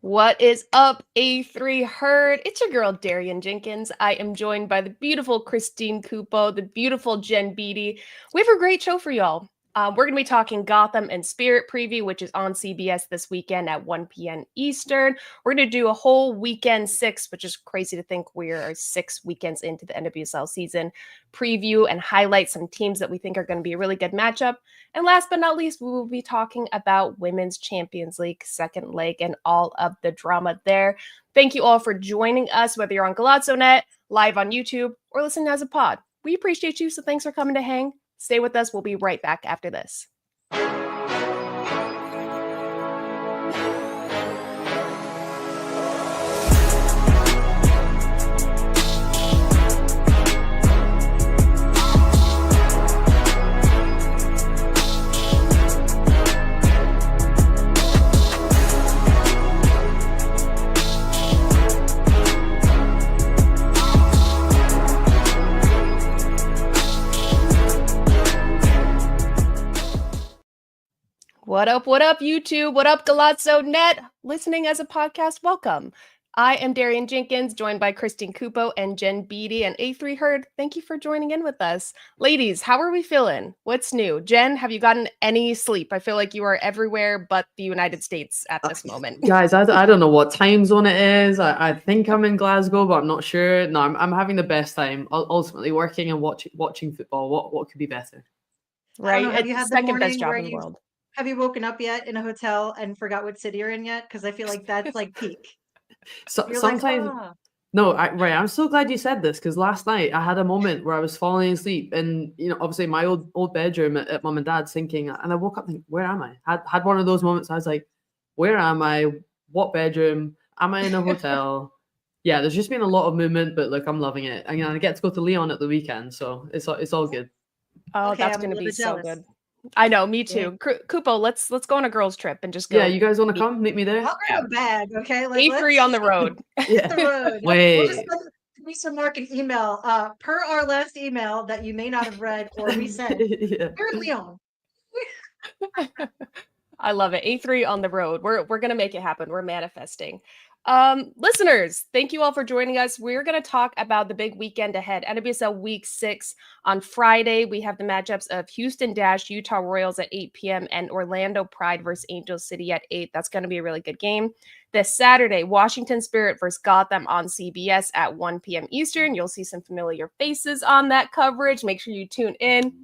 What is up, A3 Herd? It's your girl, Darian Jenkins. I am joined by the beautiful Christine Cupo, the beautiful Jen Beattie. We have a great show for y'all. We're going to be talking Gotham and Spirit preview, which is on CBS this weekend at 1 p.m. Eastern. We're going to do a whole weekend six, which is crazy to think we're 6 weekends into the NWSL season, preview and highlight some teams that we think are going to be a really good matchup. And last but not least, we will be talking about Women's Champions League second leg and all of the drama there. Thank you all for joining us, whether you're on Galazzo.net, live on YouTube, or listening as a pod. We appreciate you, so thanks for coming to hang. Stay with us. We'll be right back after this. What up, YouTube? What up, Galazzo.net? Listening as a podcast, welcome. I am Darian Jenkins, joined by Christine Cupo and Jen Beattie and A3 Herd. Thank you for joining in with us. Ladies, how are we feeling? What's new? Jen, have you gotten any sleep? I feel like you are everywhere but the United States at this moment. Guys, I don't know what time zone it is. I think I'm in Glasgow, but I'm not sure. No, I'm having the best time. Ultimately, working and watching football. What could be better? Right? Have It's you the had the second best morning job where in the world. have you woken up yet in a hotel and forgot what city you're in yet? Because I feel like that's like peak. So You're like, sometimes, ah. no, right. I'm so glad you said this because last night I had a moment where I was falling asleep, and obviously my old bedroom at mum and dad's, thinking, and I woke up thinking, where am I? Had one of those moments. I was like, where am I? What bedroom? Am I in a hotel? Yeah, there's just been a lot of movement, but look, I'm loving it. And I get to go to Lyon at the weekend, so it's all good. Oh, Okay, that's I'm a going to little be bit so jealous. good. I know, me Yeah. too. Cupo, let's go on a girls trip and just Yeah, go you guys want to meet come meet me there? I'll grab a bag, okay? Like A3 on the road. Yeah. the road. We'll just Wait. send Lisa Mark an email. Per our last email that you may not have read or resent. Yeah. We're in Lyon. I love it. A3 on the road. We're gonna make it happen. We're manifesting. Listeners, thank you all for joining us. We're gonna talk about the big weekend ahead. NWSL Week 6 on Friday. We have the matchups of Houston Dash, Utah Royals at 8 p.m. and Orlando Pride versus Angel City at 8. That's gonna be a really good game. This Saturday, Washington Spirit versus Gotham on CBS at 1 p.m. Eastern. You'll see some familiar faces on that coverage. Make sure you tune in.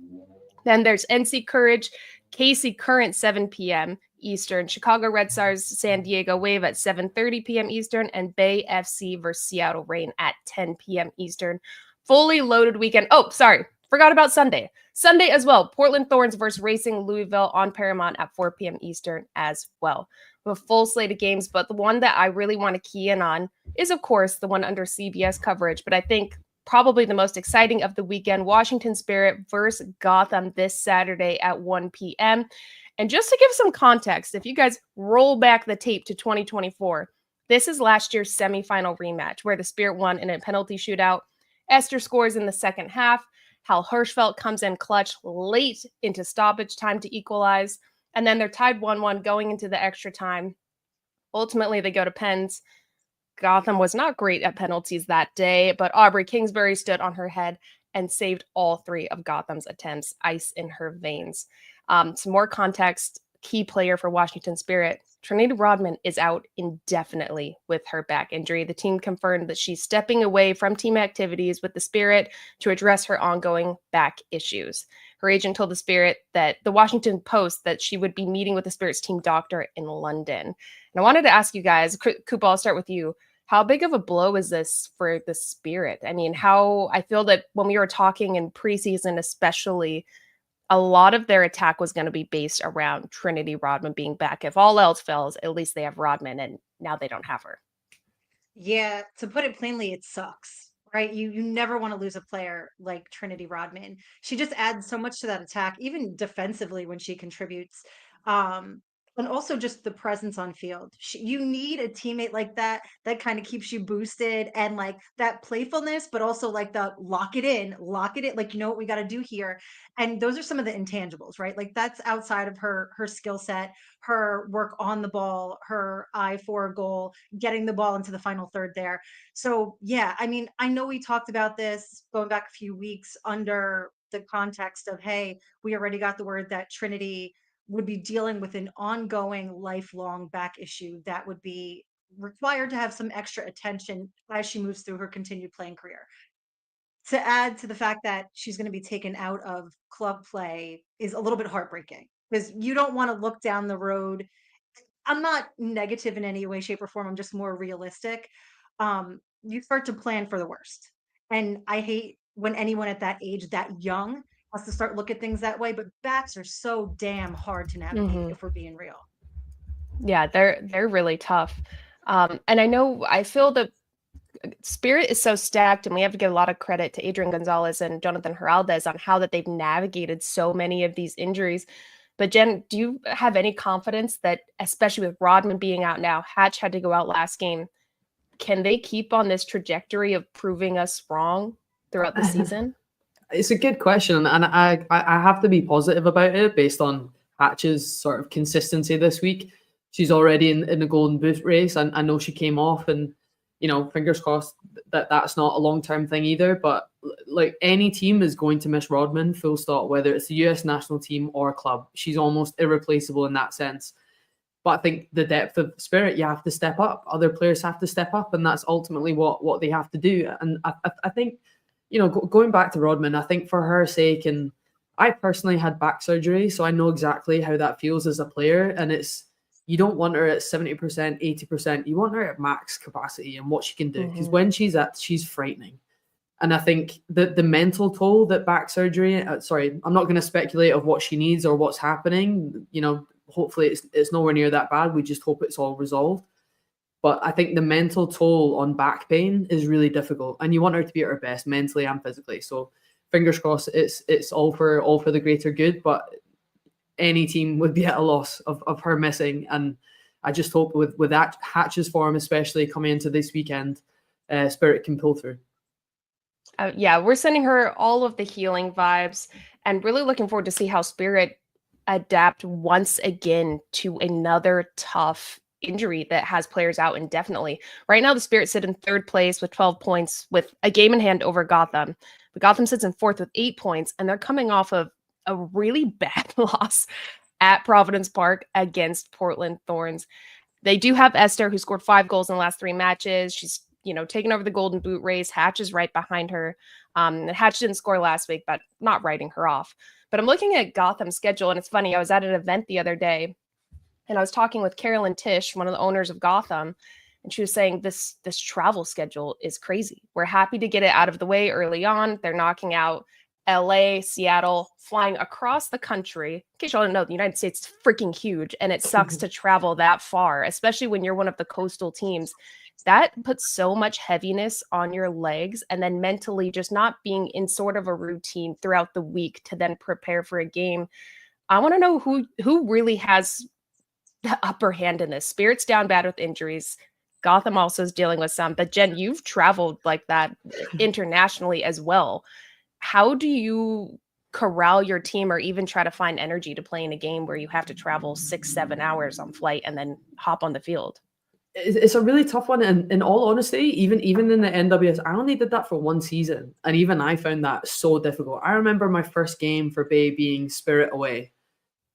Then there's NC Courage, KC Current 7 p.m. Eastern, Chicago Red Stars, San Diego Wave at 7:30 p.m. Eastern, and Bay FC versus Seattle Reign at 10 p.m. Eastern. Fully loaded weekend. Oh, sorry, forgot about Sunday. Sunday as well. Portland Thorns versus Racing Louisville on Paramount at 4 p.m. Eastern as well. We have a full slate of games, but the one that I really want to key in on is, of course, the one under CBS coverage. But I think probably the most exciting of the weekend, Washington Spirit versus Gotham this Saturday at 1 p.m. And just to give some context, if you guys roll back the tape to 2024, this is last year's semifinal rematch where the Spirit won in a penalty shootout. Esther scores in the second half. Hal Hirschfeld comes in clutch late into stoppage time to equalize. And then they're tied 1-1 going into the extra time. Ultimately, they go to pens. Gotham was not great at penalties that day, but Aubrey Kingsbury stood on her head and saved all three of Gotham's attempts, ice in her veins. Some more context, key player for Washington Spirit, Trinity Rodman is out indefinitely with her back injury. The team confirmed that she's stepping away from team activities with the Spirit to address her ongoing back issues. Her agent told the Spirit that the Washington Post that she would be meeting with the Spirit's team doctor in London. And I wanted to ask you guys, Cooper, I'll start with you. How big of a blow is this for the Spirit? I mean, I feel that when we were talking in preseason, especially, a lot of their attack was going to be based around Trinity Rodman being back. If all else fails, at least they have Rodman, and now they don't have her. Yeah, to put it plainly, it sucks, right? You never want to lose a player like Trinity Rodman. She just adds so much to that attack, even defensively when she contributes. Um, And also just the presence on field. You need a teammate like that that kind of keeps you boosted and like that playfulness, but also like the lock it in, like you know what we got to do here. And those are some of the intangibles, right? Like that's outside of her skill set, her work on the ball, her eye for a goal, getting the ball into the final third there. So yeah, I mean, I know we talked about this going back a few weeks under the context of, hey, we already got the word that Trinity would be dealing with an ongoing lifelong back issue that would be required to have some extra attention as she moves through her continued playing career. To add to the fact that she's going to be taken out of club play is a little bit heartbreaking because you don't want to look down the road. I'm not negative in any way, shape, or form. I'm just more realistic. You start to plan for the worst. And I hate when anyone at that age, that young, has to start look at things that way. But backs are so damn hard to navigate if we're being real. Yeah, they're really tough. And I feel the Spirit is so stacked, and we have to give a lot of credit to Adrian Gonzalez and Jonathan Heraldez on how that they've navigated so many of these injuries. But Jen, do you have any confidence that, especially with Rodman being out now, Hatch had to go out last game, can they keep on this trajectory of proving us wrong throughout the season? It's a good question, and I have to be positive about it based on Hatch's sort of consistency this week. She's already in the Golden Boot race, and I know she came off, and fingers crossed that that's not a long-term thing either. But like any team is going to miss Rodman, full stop, whether it's the US national team or club. She's almost irreplaceable in that sense. But I think the depth of Spirit, you have to step up. Other players have to step up, and that's ultimately what they have to do. And I think, going back to Rodman, I think for her sake, and I personally had back surgery, so I know exactly how that feels as a player. And you don't want her at 70%, 80%. You want her at max capacity and what she can do. Because when she's frightening. And I think the mental toll that back surgery, I'm not going to speculate of what she needs or what's happening. Hopefully it's nowhere near that bad. We just hope it's all resolved. But I think the mental toll on back pain is really difficult, and you want her to be at her best mentally and physically. So fingers crossed, it's all for the greater good. But any team would be at a loss of her missing, and I just hope with that Hatch's form, especially coming into this weekend, Spirit can pull through. Yeah, we're sending her all of the healing vibes, and really looking forward to see how Spirit adapt once again to another tough injury that has players out indefinitely. Right now, the Spirit sit in third place with 12 points with a game in hand over Gotham. But Gotham sits in fourth with 8 points, and they're coming off of a really bad loss at Providence Park against Portland Thorns. They do have Esther, who scored 5 goals in the last 3 matches. She's taking over the Golden Boot race. Hatch is right behind her. Hatch didn't score last week, but not writing her off. But I'm looking at Gotham's schedule, and it's funny. I was at an event the other day, and I was talking with Carolyn Tish, one of the owners of Gotham, and she was saying this travel schedule is crazy. We're happy to get it out of the way early on. They're knocking out LA, Seattle, flying across the country. In case y'all don't know, the United States is freaking huge, and it sucks to travel that far, especially when you're one of the coastal teams. That puts so much heaviness on your legs, and then mentally just not being in sort of a routine throughout the week to then prepare for a game. I want to know who really has the upper hand in this. Spirit's down bad with injuries. Gotham also is dealing with some, but Jen, you've traveled like that internationally as well. How do you corral your team or even try to find energy to play in a game where you have to travel 6-7 hours on flight and then hop on the field? It's a really tough one, and in all honesty, even in the NWS, I only did that for 1 season, and even I found that so difficult. I remember my first game for Bay being Spirit away,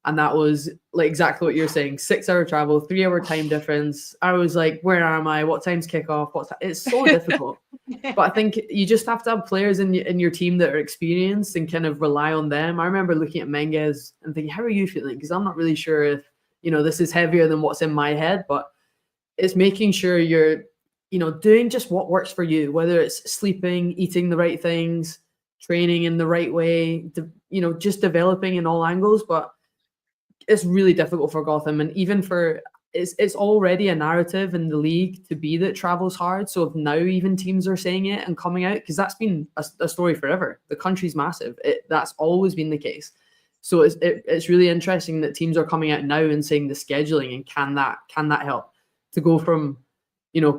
and that was like exactly what you're saying: 6-hour travel, 3-hour time difference. I was like, "Where am I? What time's kickoff? It's so difficult." But I think you just have to have players in your team that are experienced and kind of rely on them. I remember looking at Menges and thinking, "How are you feeling?" Because I'm not really sure if this is heavier than what's in my head, but it's making sure you're, doing just what works for you, whether it's sleeping, eating the right things, training in the right way, just developing in all angles. But it's really difficult for Gotham. And even it's already a narrative in the league to be that travel's hard. So if now even teams are saying it and coming out, because that's been a story forever. The country's massive. That's always been the case. So it's really interesting that teams are coming out now and saying the scheduling, and can that help to go from,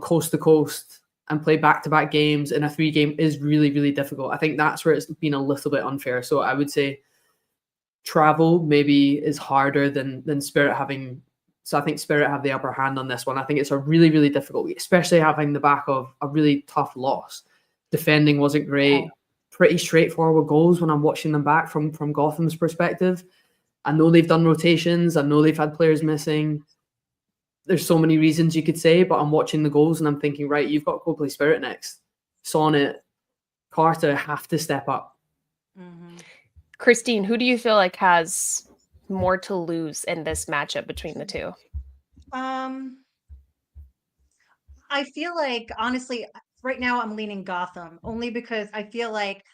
coast to coast and play back-to-back games in a 3-game is really, really difficult. I think that's where it's been a little bit unfair. So I would say travel maybe is harder than Spirit having. So I think Spirit have the upper hand on this one. I think it's a really, really difficult week, especially having the back of a really tough loss. Defending wasn't great. Yeah. Pretty straightforward goals when I'm watching them back from Gotham's perspective. I know they've done rotations. I know they've had players missing. There's so many reasons you could say, but I'm watching the goals and I'm thinking, right, you've got to go play Spirit next. Sonnet, Carter have to step up. Mm-hmm. Christine, who do you feel like has more to lose in this matchup between the two? I feel like, honestly, right now I'm leaning Gotham only because I feel like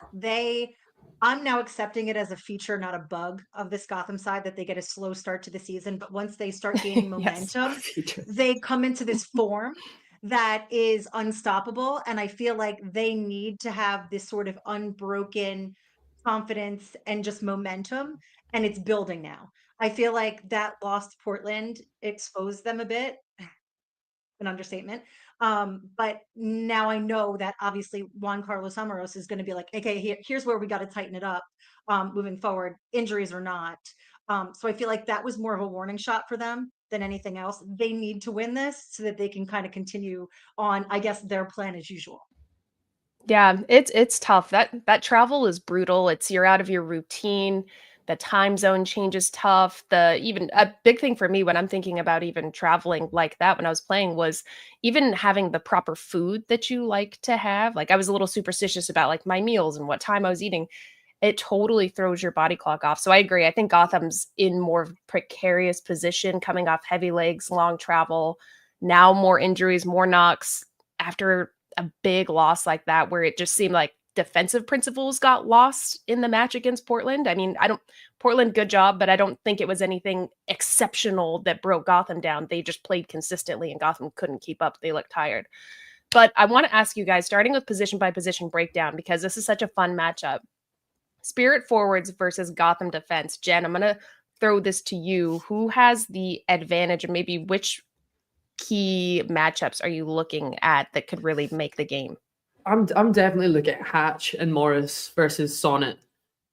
I'm now accepting it as a feature, not a bug of this Gotham side, that they get a slow start to the season. But once they start gaining Yes. momentum, they come into this form that is unstoppable. And I feel like they need to have this sort of unbroken confidence and just momentum. And it's building now. I feel like that loss to Portland exposed them a bit, an understatement. But now I know that obviously Juan Carlos Amaros is going to be like, okay, here's where we got to tighten it up moving forward, injuries or not. So I feel like that was more of a warning shot for them than anything else. They need to win this so that they can kind of continue on, I guess, their plan as usual. Yeah, it's tough. That travel is brutal. You're out of your routine. The time zone change is tough. Even a big thing for me when I'm thinking about even traveling like that when I was playing was even having the proper food that you like to have. Like I was a little superstitious about like my meals and what time I was eating. It totally throws your body clock off. So I agree. I think Gotham's in more of a precarious position coming off heavy legs, long travel, now more injuries, more knocks after a big loss like that, where it just seemed like defensive principles got lost in the match against Portland. I mean, Portland, good job, but I don't think it was anything exceptional that broke Gotham down. They just played consistently and Gotham couldn't keep up. They looked tired. But I want to ask you guys, starting with position by position breakdown, because this is such a fun matchup. Spirit forwards versus Gotham defense. Jen, I'm going to throw this to you. Who has the advantage, and maybe which key matchups are you looking at that could really make the game? I'm definitely looking at Hatch and Morris versus Sonnet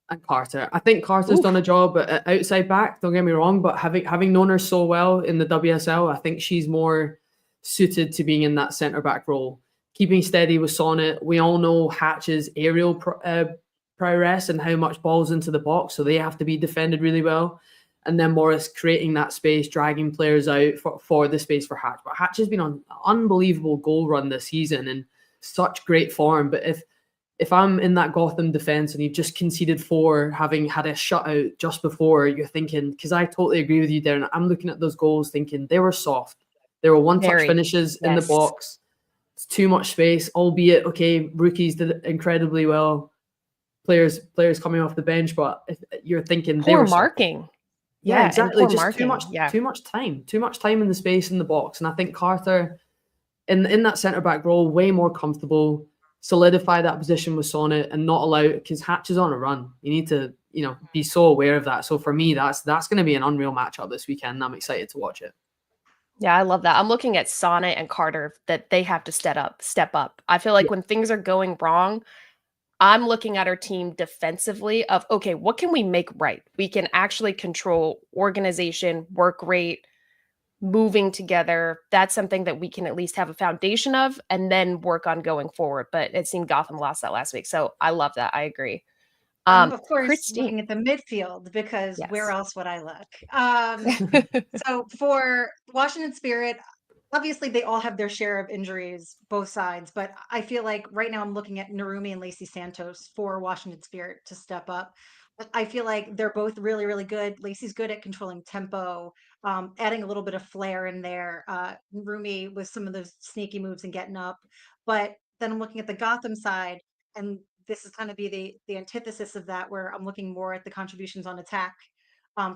and Carter. I think Carter's done a job at outside back, don't get me wrong, but having known her so well in the WSL, I think she's more suited to being in that centre back role. Keeping steady with Sonnet. We all know Hatch's aerial prowess and how much balls into the box, so they have to be defended really well. And then Morris creating that space, dragging players out for the space for Hatch. But Hatch has been on an unbelievable goal run this season and such great form. But if I'm in that Gotham defense and you've just conceded 4, having had a shutout just before, you're thinking, because I totally agree with you, Darren, I'm looking at those goals thinking they were soft. They were one-touch finishes in the box. It's too much space, albeit, okay, rookies did incredibly well. Players coming off the bench, but if you're thinking poor marking. Yeah, exactly. Just too much time in the space in the box. And I think Carter in that centre back role, way more comfortable, solidify that position with Sonnet and not allow, because Hatch is on a run. You need to, be so aware of that. So for me, that's going to be an unreal matchup this weekend. And I'm excited to watch it. Yeah, I love that. I'm looking at Sonnet and Carter that they have to step up. I feel like when things are going wrong, I'm looking at our team defensively of, okay, what can we make right? We can actually control organization, work rate, moving together. That's something that we can at least have a foundation of and then work on going forward. But it seemed Gotham lost that last week. So I love that. I agree. Of course, Christine. looking at the midfield, because where Yes. else would I look? So for Washington Spirit, obviously they all have their share of injuries, both sides, but I feel like right now I'm looking at Narumi and Lacey Santos for Washington Spirit to step up. I feel like they're both really, really good. Lacey's good at controlling tempo, adding a little bit of flair in there. Narumi with some of those sneaky moves and getting up. But then I'm looking at the Gotham side, and this is kind of be the antithesis of that, where I'm looking more at the contributions on attack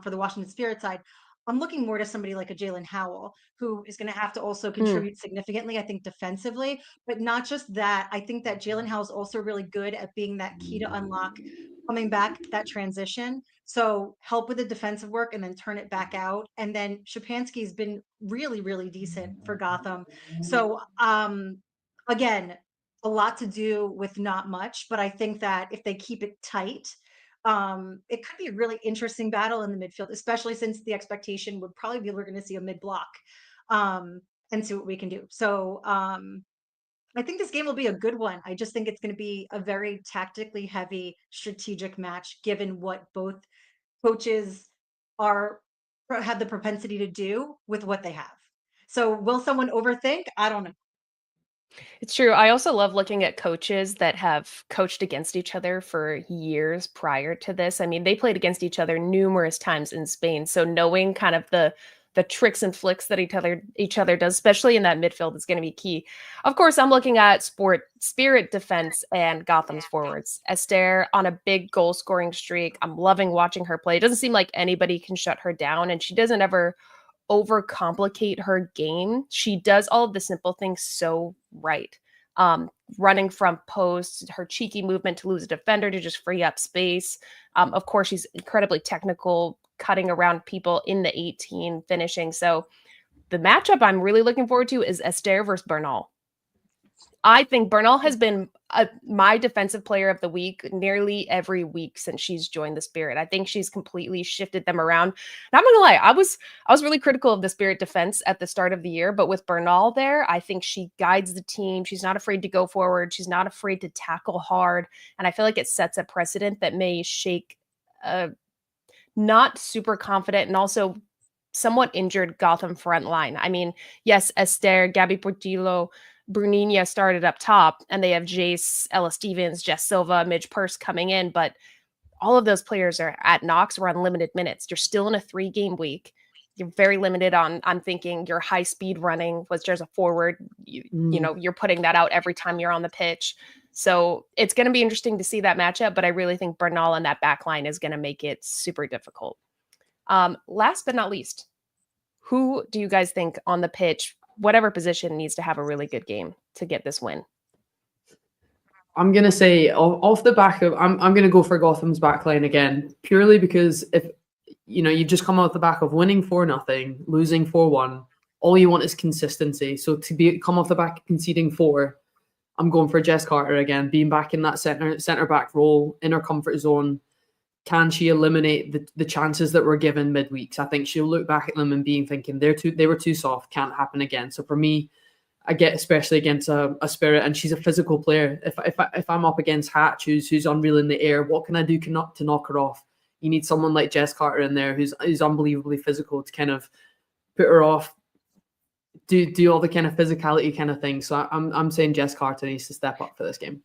for the Washington Spirit side. I'm looking more to somebody like a Jalen Howell, who is going to have to also contribute significantly, I think, defensively. But not just that. I think that Jalen Howell is also really good at being that key to unlock coming back, that transition, So help with the defensive work and then turn it back out. And then Shapansky's been really, really decent for Gotham. So again, a lot to do with not much, but I think that if they keep it tight, it could be a really interesting battle in the midfield, especially since the expectation would probably be we're going to see a mid block um, and see what we can do. So I think this game will be a good one. I just think it's going to be a very tactically heavy, strategic match, given what both coaches are have the propensity to do with what they have. So will someone overthink? I don't know. It's true. I also love looking at coaches that have coached against each other for years prior to this. I mean, they played against each other numerous times in Spain. So knowing kind of the tricks and flicks that each other does, especially in that midfield, is going to be key. Of course, I'm looking at Spirit defense and Gotham's forwards. Esther on a big goal scoring streak. I'm loving watching her play. It doesn't seem like anybody can shut her down, and she doesn't ever overcomplicate her game. She does all of the simple things so right. Um, Running from posts, her cheeky movement to lose a defender to just free up space. Of course, she's incredibly technical, cutting around people in the 18, finishing. So the matchup I'm really looking forward to is Esther versus Bernal. I think Bernal has been my defensive player of the week nearly every week since she's joined the Spirit. I think she's completely shifted them around. And I'm not gonna lie, I was really critical of the Spirit defense at the start of the year, but with Bernal there, I think she guides the team. She's not afraid to go forward. She's not afraid to tackle hard, and I feel like it sets a precedent that may shake a not super confident and also somewhat injured Gotham front line. I mean, yes, Esther, Gabby Portillo, Bruninha started up top, and they have Jace, Ella Stevens, Jess Silva, Midge Purse coming in, but all of those players are at Knox or on limited minutes. You're still in a 3-game week. You're very limited on, I'm thinking, your high speed running was just a forward. You know, you're putting that out every time you're on the pitch. So it's going to be interesting to see that matchup, but I really think Bernal and that back line is going to make it super difficult. Last but not least, who do you guys think on the pitch, whatever position, needs to have a really good game to get this win? I'm gonna say off the back of I'm gonna go for Gotham's backline again, purely because if you just come off the back of winning 4-0, losing 4-1, all you want is consistency. So to come off the back of conceding 4, I'm going for Jess Carter again, being back in that center back role in her comfort zone. Can she eliminate the chances that were given midweeks? I think she'll look back at them and thinking they were too soft, can't happen again. So for me, I get especially against a Spirit, and she's a physical player. If I'm up against Hatch, who's unreal in the air, what can I do to knock her off? You need someone like Jess Carter in there who's unbelievably physical to kind of put her off, do all the kind of physicality kind of thing. So I'm saying Jess Carter needs to step up for this game.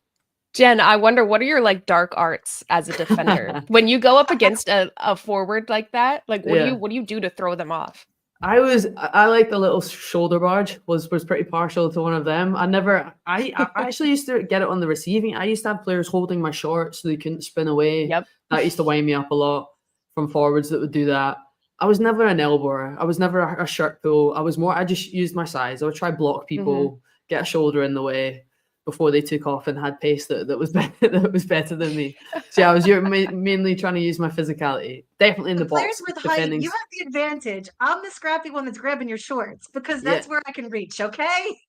Jen, I wonder, what are your like dark arts as a defender when you go up against a forward like that? Like, what do you do to throw them off? I like the little shoulder barge was pretty partial to one of them. I actually used to get it on the receiving. I used to have players holding my short so they couldn't spin away. Yep. That used to wind me up a lot from forwards that would do that. I was never an elbower. I was never a shirt pull. I just used my size. I would try block people, get a shoulder in the way before they took off and had pace that was better, that was better than me. So yeah, I was mainly trying to use my physicality. Definitely in the box. Players with height, you have the advantage. I'm the scrappy one that's grabbing your shorts because that's where I can reach, okay?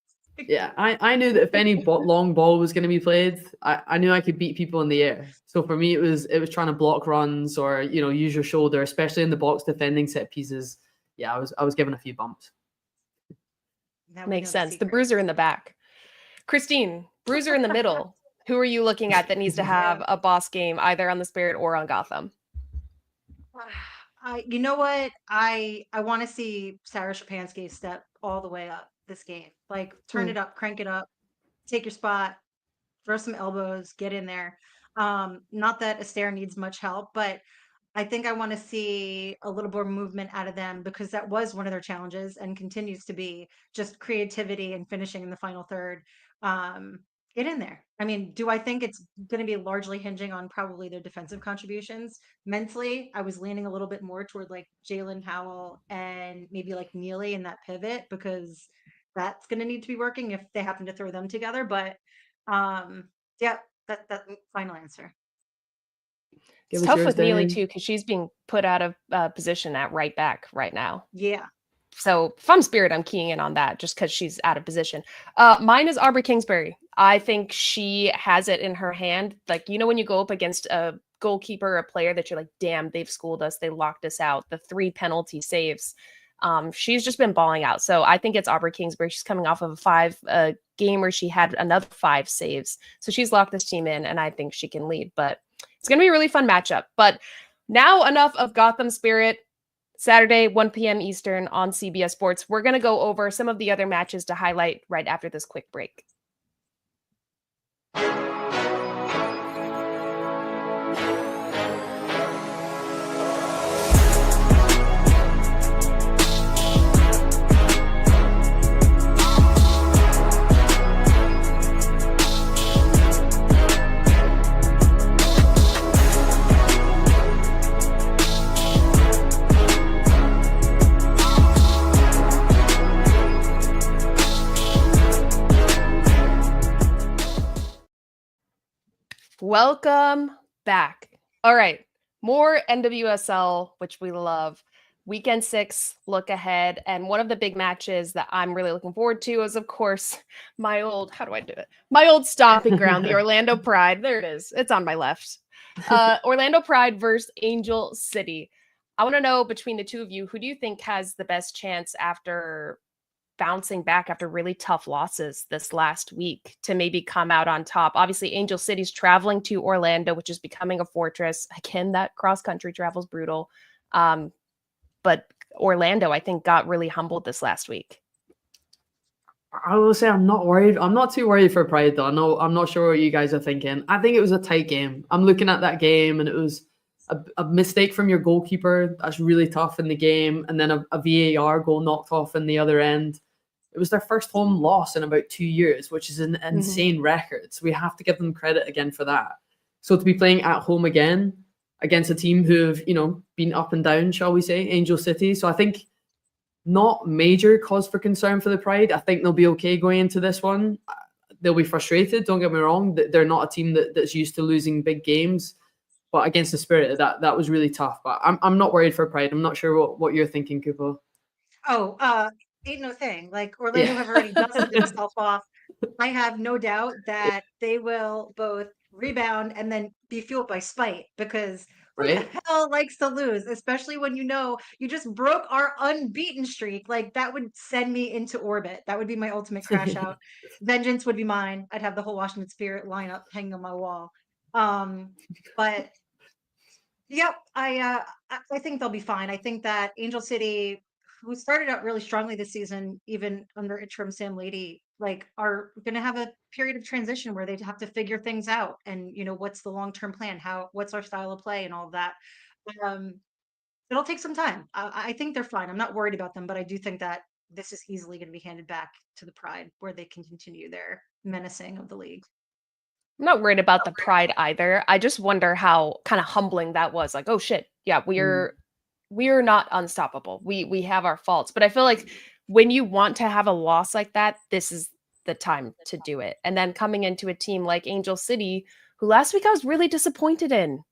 Yeah, I knew that if any long ball was going to be played, I knew I could beat people in the air. So for me, it was trying to block runs or use your shoulder, especially in the box defending set pieces. Yeah, I was given a few bumps. Makes sense. The bruiser in the back. Christine, bruiser in the middle. Who are you looking at that needs to have a boss game either on the Spirit or on Gotham? You know what? I want to see Sarah Shapansky step all the way up this game. Like turn it up, crank it up, take your spot, throw some elbows, get in there. Not that Esther needs much help, but I think I want to see a little more movement out of them because that was one of their challenges and continues to be just creativity and finishing in the final third. Get in there. I mean, do I think it's going to be largely hinging on probably their defensive contributions? Mentally, I was leaning a little bit more toward like Jalen Howell and maybe like Neely in that pivot because that's going to need to be working if they happen to throw them together. But yeah, that final answer. It's tough with Neely too, because she's being put out of position at right back right now. Yeah. So Fun Spirit, I'm keying in on that just because she's out of position. Mine is Aubrey Kingsbury. I think she has it in her hand. Like, when you go up against a goalkeeper, a player that you're like, damn, they've schooled us. They locked us out. The 3 penalty saves. She's just been balling out. So I think it's Aubrey Kingsbury. She's coming off of a 5 game where she had another 5 saves. So she's locked this team in, and I think she can lead. But it's going to be a really fun matchup. But now enough of Gotham Spirit. Saturday, 1 p.m. Eastern on CBS Sports. We're going to go over some of the other matches to highlight right after this quick break. Welcome back. All right, more NWSL, which we love. Weekend 6, look ahead. And one of the big matches that I'm really looking forward to is, of course, my old stomping ground, the Orlando Pride. There it is. It's on my left. Orlando Pride versus Angel City. I want to know, between the two of you, who do you think has the best chance after bouncing back after really tough losses this last week to maybe come out on top? Obviously, Angel City's traveling to Orlando, which is becoming a fortress. Again, that cross-country travel's brutal. But Orlando, I think, got really humbled this last week. I will say I'm not worried. I'm not too worried for Pride, though. I'm not sure what you guys are thinking. I think it was a tight game. I'm looking at that game, and it was a mistake from your goalkeeper. That's really tough in the game. And then a VAR goal knocked off in the other end. It was their first home loss in about 2 years, which is an insane record. So we have to give them credit again for that. So to be playing at home again against a team who've, been up and down, shall we say, Angel City. So I think not major cause for concern for the Pride. I think they'll be okay going into this one. They'll be frustrated, don't get me wrong. They're not a team that's used to losing big games. But against the Spirit, that was really tough. But I'm not worried for Pride. I'm not sure what you're thinking, Cupo. Oh, ain't no thing. Like, Orlando have already dusted themselves off. I have no doubt that they will both rebound and then be fueled by spite, because who the hell likes to lose, especially when you just broke our unbeaten streak. Like, that would send me into orbit. That would be my ultimate crash out. Vengeance would be mine. I'd have the whole Washington Spirit lineup hanging on my wall. But yep, I think they'll be fine. I think that Angel City, who started out really strongly this season, even under interim Sam Lady, are going to have a period of transition where they have to figure things out. And, what's the long-term plan? What's our style of play and all of that? It'll take some time. I think they're fine. I'm not worried about them, but I do think that this is easily going to be handed back to the Pride, where they can continue their menacing of the league. I'm not worried about the Pride either. I just wonder how kind of humbling that was. Like, oh shit, yeah, we're not unstoppable. We have our faults, but I feel like when you want to have a loss like that, this is the time to do it. And then coming into a team like Angel City, who last week I was really disappointed in.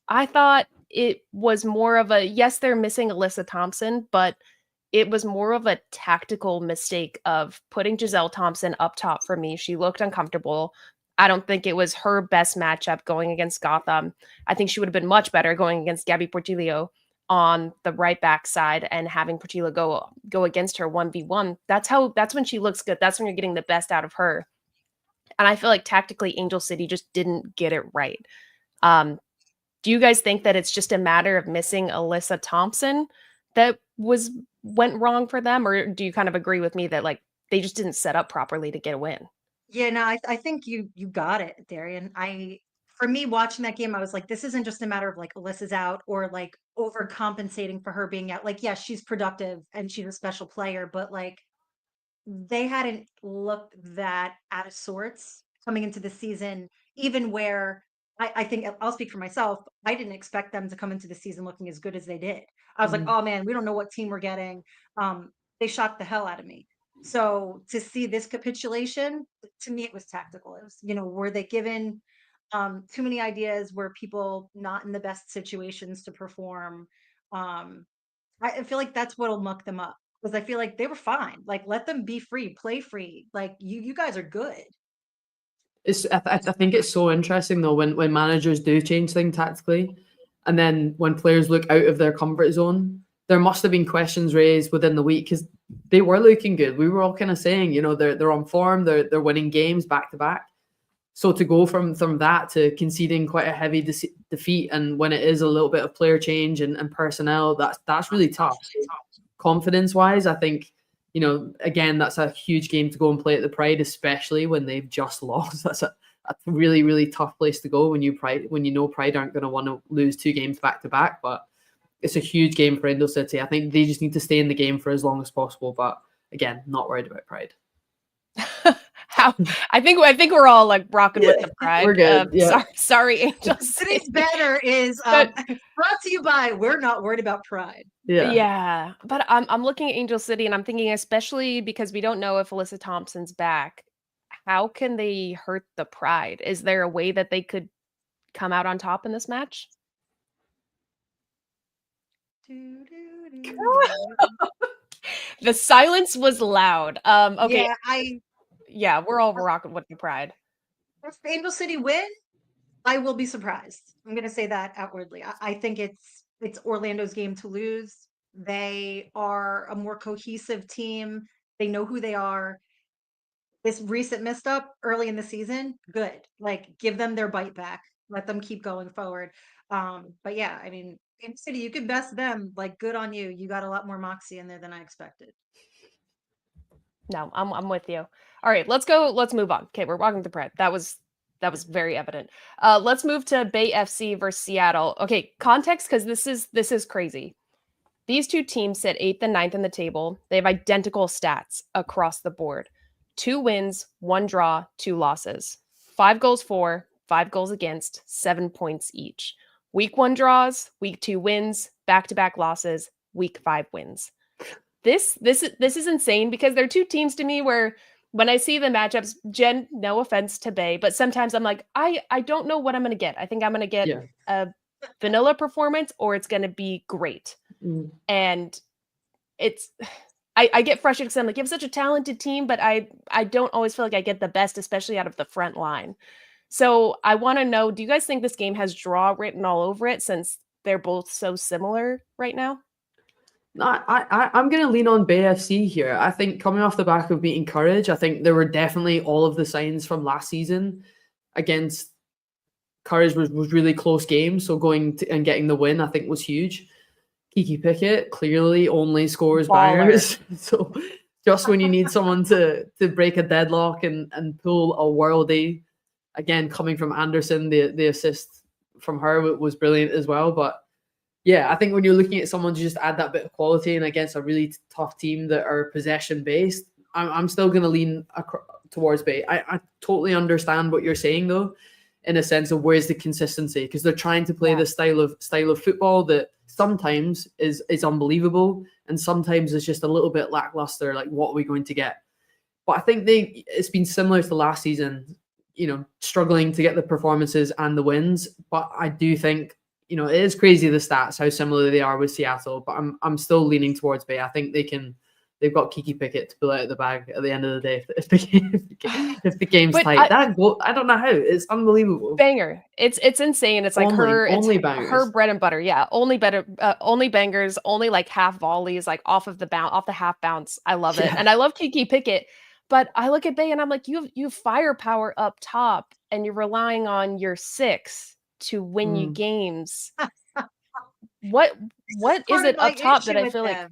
I thought it was more of a, yes, they're missing Alyssa Thompson, but it was more of a tactical mistake of putting Giselle Thompson up top for me. She looked uncomfortable. I don't think it was her best matchup going against Gotham. I think she would have been much better going against Gabby Portillo on the right back side and having Portillo go against her 1v1. That's when she looks good. That's when you're getting the best out of her. And I feel like tactically Angel City just didn't get it right. Do you guys think that it's just a matter of missing Alyssa Thompson that went wrong for them? Or do you kind of agree with me that they just didn't set up properly to get a win? Yeah, no, I think you got it, Darian. For me, watching that game, I was like, this isn't just a matter of Alyssa's out or overcompensating for her being out. Yes, she's productive and she's a special player, but they hadn't looked that out of sorts coming into the season, even where I think I'll speak for myself. I didn't expect them to come into the season looking as good as they did. I was like, oh man, we don't know what team we're getting. They shocked the hell out of me. So to see this capitulation, to me, it was tactical. It was, were they given Too many ideas where people not in the best situations to perform. I feel like that's what'll muck them up because I feel like they were fine. Like let them be free, play free. Like you guys are good. I think it's so interesting though when managers do change things tactically, and then when players look out of their comfort zone, there must have been questions raised within the week because they were looking good. We were all kind of saying, they're on form, they're winning games back to back. So to go from that to conceding quite a heavy defeat, and when it is a little bit of player change and personnel, that's really tough. Confidence wise, I think, again, that's a huge game to go and play at the Pride, especially when they've just lost. That's a really, really tough place to go when you know Pride aren't going to want to lose 2 games back to back. But it's a huge game for Indo City. I think they just need to stay in the game for as long as possible. But again, not worried about Pride. I think we're all like rocking with the Pride. We're good. Sorry, Angel Today's banner is brought to you by We're Not Worried About Pride. Yeah, but I'm looking at Angel City and I'm thinking, especially because we don't know if Alyssa Thompson's back, how can they hurt the Pride? Is there a way that they could come out on top in this match? The silence was loud. Okay. Yeah, we're all rocking with the Pride. If Angel City win, I will be surprised. I'm going to say that outwardly. I think it's Orlando's game to lose. They are a more cohesive team. They know who they are. This recent misstep early in the season, good. Like give them their bite back. Let them keep going forward. But yeah, I mean, Angel City, you could best them. Like good on you. You got a lot more moxie in there than I expected. No, I'm with you. All right, let's go. Let's move on. Okay, we're walking the Pride. That was very evident. Let's move to Bay FC versus Seattle. Okay, context, because this is crazy. These two teams sit 8th and 9th in the table. They have identical stats across the board. 2 wins, 1 draw, 2 losses. 5 goals for, 5 goals against, 7 points each. Week 1 draws, week 2 wins, back-to-back losses, week 5 wins. This is insane because they're 2 teams to me where when I see the matchups, Jen, no offense to Bay, but sometimes I'm like, I don't know what I'm going to get. I think I'm going to get a vanilla performance or it's going to be great. And it's, I get frustrated because I'm like, you have such a talented team, but I don't always feel like I get the best, especially out of the front line. So I want to know, do you guys think this game has draw written all over it since they're both so similar right now? I'm going to lean on Bay FC here. I think coming off the back of beating Courage, I think there were definitely all of the signs from last season against Courage was really close game. So going and getting the win, I think was huge. Kiki Pickett clearly only scores bangers. So just when you need someone to break a deadlock and pull a worldie, again, coming from Anderson, the assist from her was brilliant as well. But yeah, I think when you're looking at someone to just add that bit of quality and against a really tough team that are possession based, I'm still going to lean towards Bay. I totally understand what you're saying though, in a sense of where's the consistency, because they're trying to play the style of football that sometimes is unbelievable and sometimes it's just a little bit lackluster. Like, what are we going to get? But I think it's been similar to last season, struggling to get the performances and the wins. But I do think, it is crazy the stats, how similar they are with Seattle, but I'm still leaning towards Bay. I think they've got Kiki Pickett to pull out of the bag at the end of the day if the game's tight. I don't know how. It's unbelievable. Banger. It's insane. It's like her bread and butter. Yeah. Only bangers, only like half volleys, like off the half bounce. I love it. And I love Kiki Pickett. But I look at Bay and I'm like, you have firepower up top and you're relying on your 6 to win you games. What is it up top that I feel like?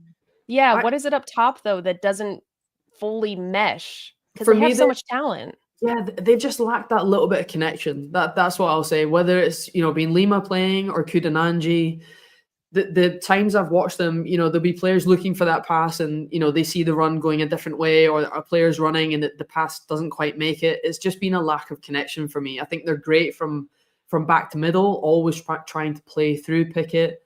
Yeah, what is it up top though that doesn't fully mesh? Because they have so much talent. Yeah, they've just lacked that little bit of connection. That's what I'll say. Whether it's being Lima playing or Kudananji, the times I've watched them, there'll be players looking for that pass and they see the run going a different way, or a player's running and the pass doesn't quite make it. It's just been a lack of connection for me. I think they're great from back to middle, always trying to play through Pickett,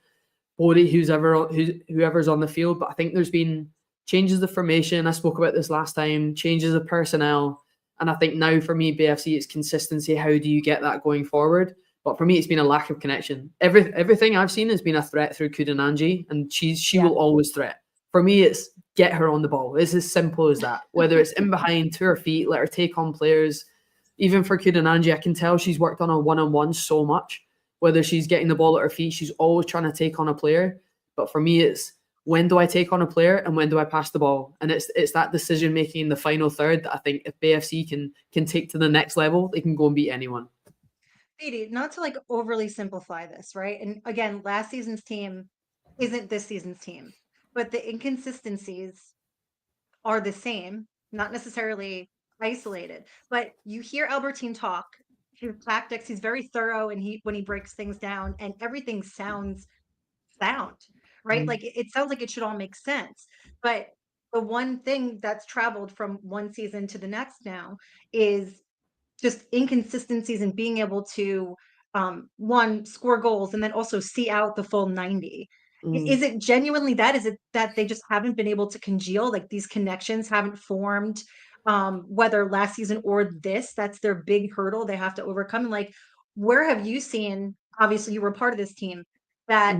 Bodie, whoever's on the field. But I think there's been changes of formation. I spoke about this last time, changes of personnel. And I think now for me, BFC, it's consistency. How do you get that going forward? But for me, it's been a lack of connection. Everything I've seen has been a threat through Kudananji, and she will always threat. For me, it's get her on the ball. It's as simple as that. Whether it's in behind, to her feet, let her take on players. Even for Kudananji, I can tell she's worked on a one-on-one so much. Whether she's getting the ball at her feet, she's always trying to take on a player. But for me, it's when do I take on a player and when do I pass the ball? And it's that decision making in the final third that I think if BFC can take to the next level, they can go and beat anyone. Beattie, not to like overly simplify this, right? And again, last season's team isn't this season's team, but the inconsistencies are the same, not necessarily isolated. But you hear Albertine talk, his tactics, he's very thorough, and when he breaks things down, and everything sounds sound, right? Like it sounds like it should all make sense. But the one thing that's traveled from one season to the next now is just inconsistencies in being able to one, score goals and then also see out the full 90. Is it genuinely that? Is it that they just haven't been able to congeal, like these connections haven't formed, whether last season or this? That's their big hurdle they have to overcome. And like, where have you seen, obviously you were part of this team, that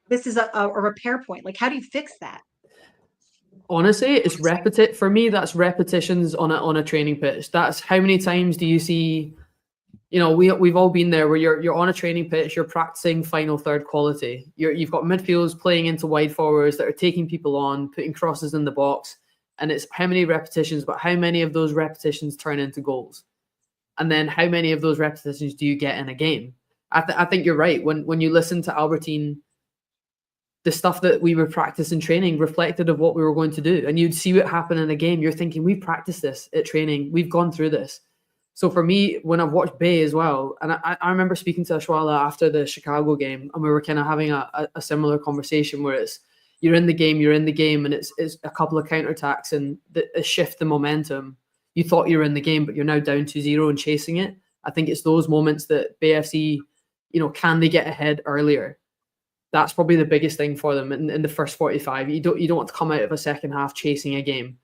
this is a repair point? Like, how do you fix that? Honestly, it's for me, that's repetitions on a training pitch. That's how many times do you see, we've all been there where you're on a training pitch, you're practicing final third quality. You've got midfielders playing into wide forwards that are taking people on, putting crosses in the box. And it's how many repetitions, but how many of those repetitions turn into goals? And then how many of those repetitions do you get in a game? I think you're right. When you listen to Albertine, the stuff that we would practice in training reflected of what we were going to do. And you'd see what happened in a game. You're thinking, we've practiced this at training. We've gone through this. So for me, when I've watched Bay as well, and I remember speaking to Ashwala after the Chicago game, and we were kind of having a similar conversation where it's, you're in the game, and it's a couple of counterattacks and a shift in momentum. You thought you were in the game, but you're now down 2-0 and chasing it. I think it's those moments that BFC, can they get ahead earlier? That's probably the biggest thing for them in the first 45. You don't want to come out of a second half chasing a game.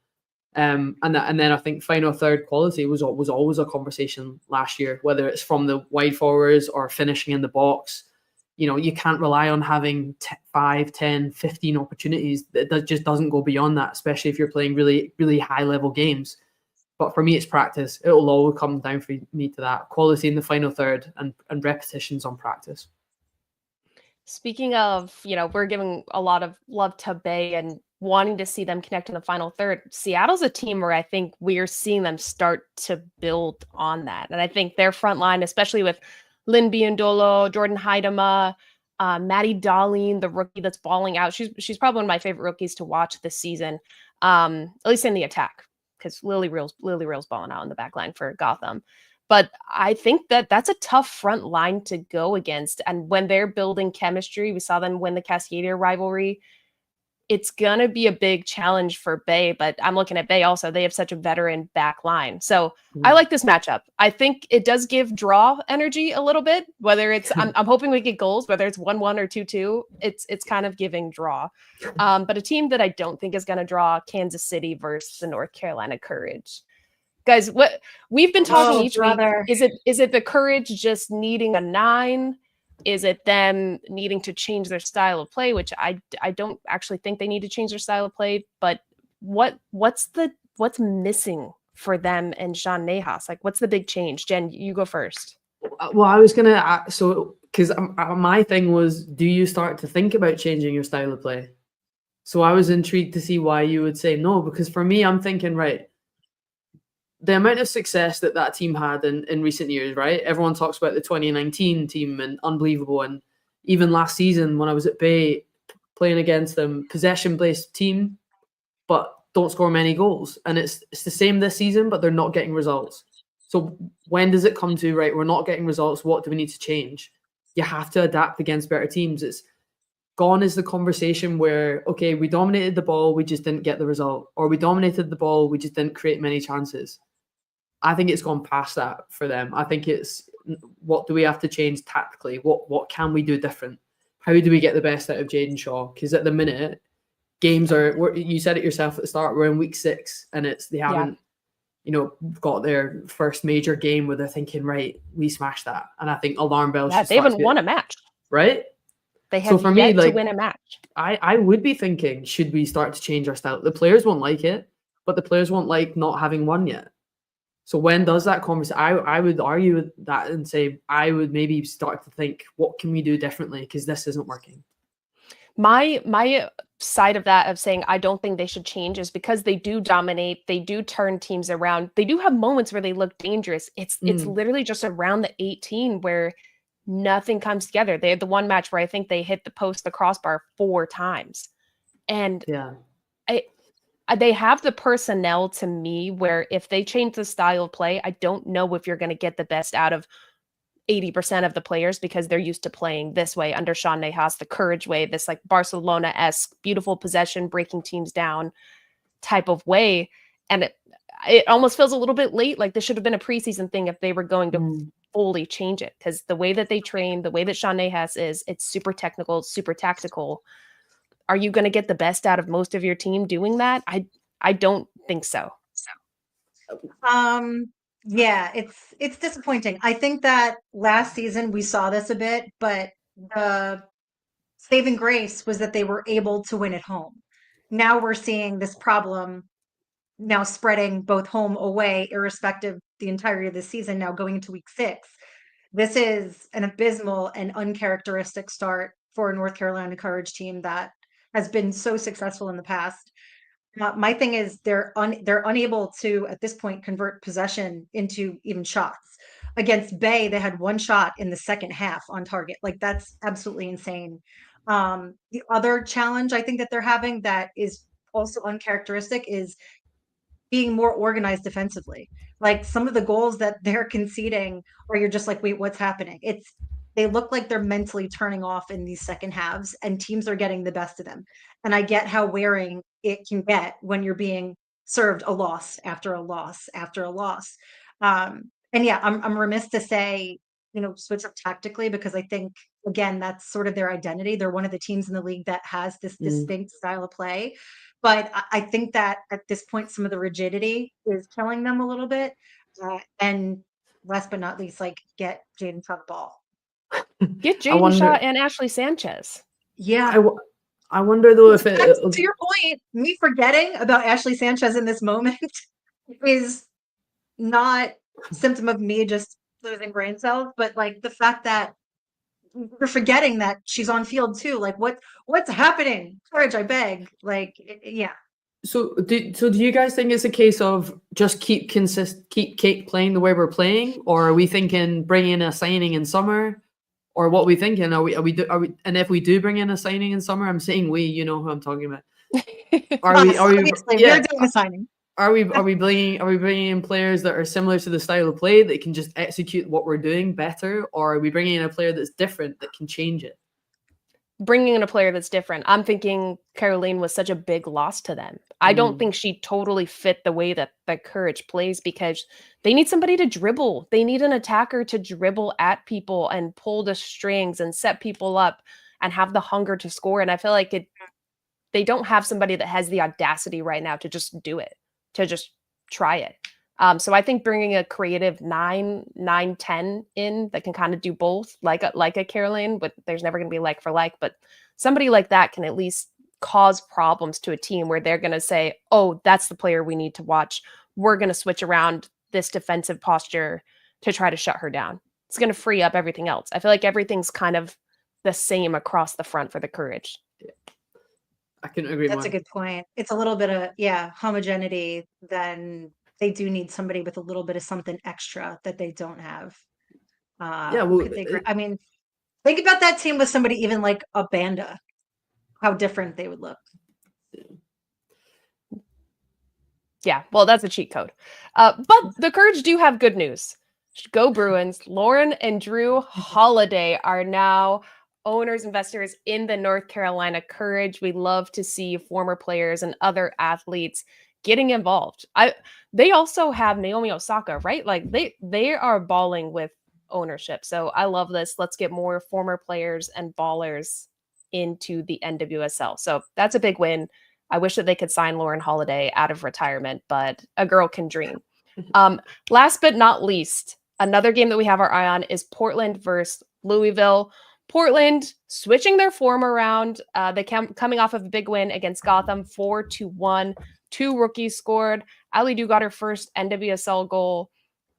And then I think final third quality was always a conversation last year, whether it's from the wide forwards or finishing in the box. You can't rely on having 5, 10, 15 opportunities. That just doesn't go beyond that, especially if you're playing really, really high level games. But for me, it's practice. It will always come down for me to that quality in the final third and repetitions on practice. Speaking of, we're giving a lot of love to Bay and wanting to see them connect in the final third. Seattle's a team where I think we're seeing them start to build on that. And I think their front line, especially with Lynn Biondolo, Jordan Haidema, Maddie Darlene, the rookie that's balling out. She's probably one of my favorite rookies to watch this season, at least in the attack, because Lily Reel's balling out in the back line for Gotham. But I think that's a tough front line to go against. And when they're building chemistry, we saw them win the Cascadia rivalry. It's going to be a big challenge for Bay, but I'm looking at Bay also. They have such a veteran back line. So I like this matchup. I think it does give draw energy a little bit, whether it's, I'm hoping we get goals, whether it's 1-1 or 2-2, it's kind of giving draw. But a team that I don't think is going to draw, Kansas City versus the North Carolina Courage. Guys, what we've been talking each week, is it the Courage just needing a 9? Is it them needing to change their style of play, which I don't actually think they need to change their style of play, but what's missing for them and Jean Nahas? Like, what's the big change? Jen, you go first. Well, I was gonna because my thing was, do you start to think about changing your style of play? So I was intrigued to see why you would say no, because for me, I'm thinking, right, the amount of success that team had in recent years, right? Everyone talks about the 2019 team and unbelievable. And even last season when I was at Bay playing against them, possession-based team, but don't score many goals. And it's the same this season, but they're not getting results. So when does it come to, right, we're not getting results, what do we need to change? You have to adapt against better teams. It's gone is the conversation where, okay, we dominated the ball, we just didn't get the result. Or we dominated the ball, we just didn't create many chances. I think it's gone past that for them. I think it's, what do we have to change tactically? What can we do different? How do we get the best out of Jaden Shaw? Because at the minute, games are, you said it yourself at the start, we're in week 6 and they haven't got their first major game where they're thinking, right, we smashed that. And I think alarm bells. Yeah, they haven't won a match. Right? They have for yet me, to win a match. I would be thinking, should we start to change our style? The players won't like it, but the players won't like not having won yet. So when does that conversation? I would argue with that and say I would maybe start to think, what can we do differently? Because this isn't working. My side of that of saying I don't think they should change is because they do dominate, they do turn teams around, they do have moments where they look dangerous. It's literally just around the 18 where nothing comes together. They had the one match where I think they hit the post, the crossbar 4 times, and they have the personnel to me where if they change the style of play, I don't know if you're going to get the best out of 80% of the players because they're used to playing this way under Sean Nahas, the courage way, this like Barcelona-esque beautiful possession, breaking teams down type of way. And it almost feels a little bit late. Like this should have been a preseason thing if they were going to fully change it, because the way that they train, the way that Sean Nahas is, it's super technical, super tactical. Are you going to get the best out of most of your team doing that? I don't think so. Yeah, it's disappointing. I think that last season we saw this a bit, but the saving grace was that they were able to win at home. Now we're seeing this problem now spreading both home, away, irrespective the entirety of the season, now going into week 6. This is an abysmal and uncharacteristic start for a North Carolina Courage team that has been so successful in the past. My thing is they're unable to at this point convert possession into even shots. Against Bay, they had 1 shot in the second half on target. Like that's absolutely insane. The other challenge I think that they're having that is also uncharacteristic is being more organized defensively. Like some of the goals that they're conceding, or you're just like, wait, what's happening? They look like they're mentally turning off in these second halves, and teams are getting the best of them. And I get how wearing it can get when you're being served a loss after a loss after a loss. And yeah, I'm remiss to say, switch up tactically, because I think again that's sort of their identity. They're one of the teams in the league that has this distinct style of play. But I think that at this point, some of the rigidity is killing them a little bit. And last but not least, like get Jaden Shaw the ball. Get Jaden Shaw and Ashley Sanchez. Yeah. I wonder though if it to your point, me forgetting about Ashley Sanchez in this moment is not a symptom of me just losing brain cells, but like the fact that we're forgetting that she's on field too. Like what's happening? Courage, I beg. Like yeah. So do you guys think it's a case of just keep playing the way we're playing, or are we thinking bring in a signing in summer, or what are we thinking? Are we and if we do bring in a signing in summer, I'm saying we, you know who I'm talking about. Are we we're doing a signing. Are we bringing in players that are similar to the style of play that can just execute what we're doing better, or are we bringing in a player that's different that can change it? Bringing in a player that's different. I'm thinking Caroline was such a big loss to them. I don't think she totally fit the way that Courage plays, because they need somebody to dribble. They need an attacker to dribble at people and pull the strings and set people up and have the hunger to score. And I feel like they don't have somebody that has the audacity right now to just do it, to just try it. So I think bringing a creative 9, 10 in that can kind of do both, like a Caroline, but there's never going to be like for like, but somebody like that can at least cause problems to a team where they're going to say, oh, that's the player we need to watch. We're going to switch around this defensive posture to try to shut her down. It's going to free up everything else. I feel like everything's kind of the same across the front for the Courage. I couldn't agree more. That's a good point. It's a little bit of homogeneity. Then they do need somebody with a little bit of something extra that they don't have. I mean, think about that team with somebody even like a Banda, how different they would look. Yeah, well, that's a cheat code. But the Courage do have good news. Go Bruins. Lauren and Drew Holiday are now owners, investors in the North Carolina Courage. We love to see former players and other athletes getting involved. They also have Naomi Osaka, right? Like they are balling with ownership. So I love this. Let's get more former players and ballers into the NWSL. So that's a big win. I wish that they could sign Lauren Holiday out of retirement, but a girl can dream. Last but not least, another game that we have our eye on is Portland versus Louisville. Portland switching their form around. They coming off of a big win against Gotham, 4-1. 2 rookies scored. Ali Du got her first NWSL goal.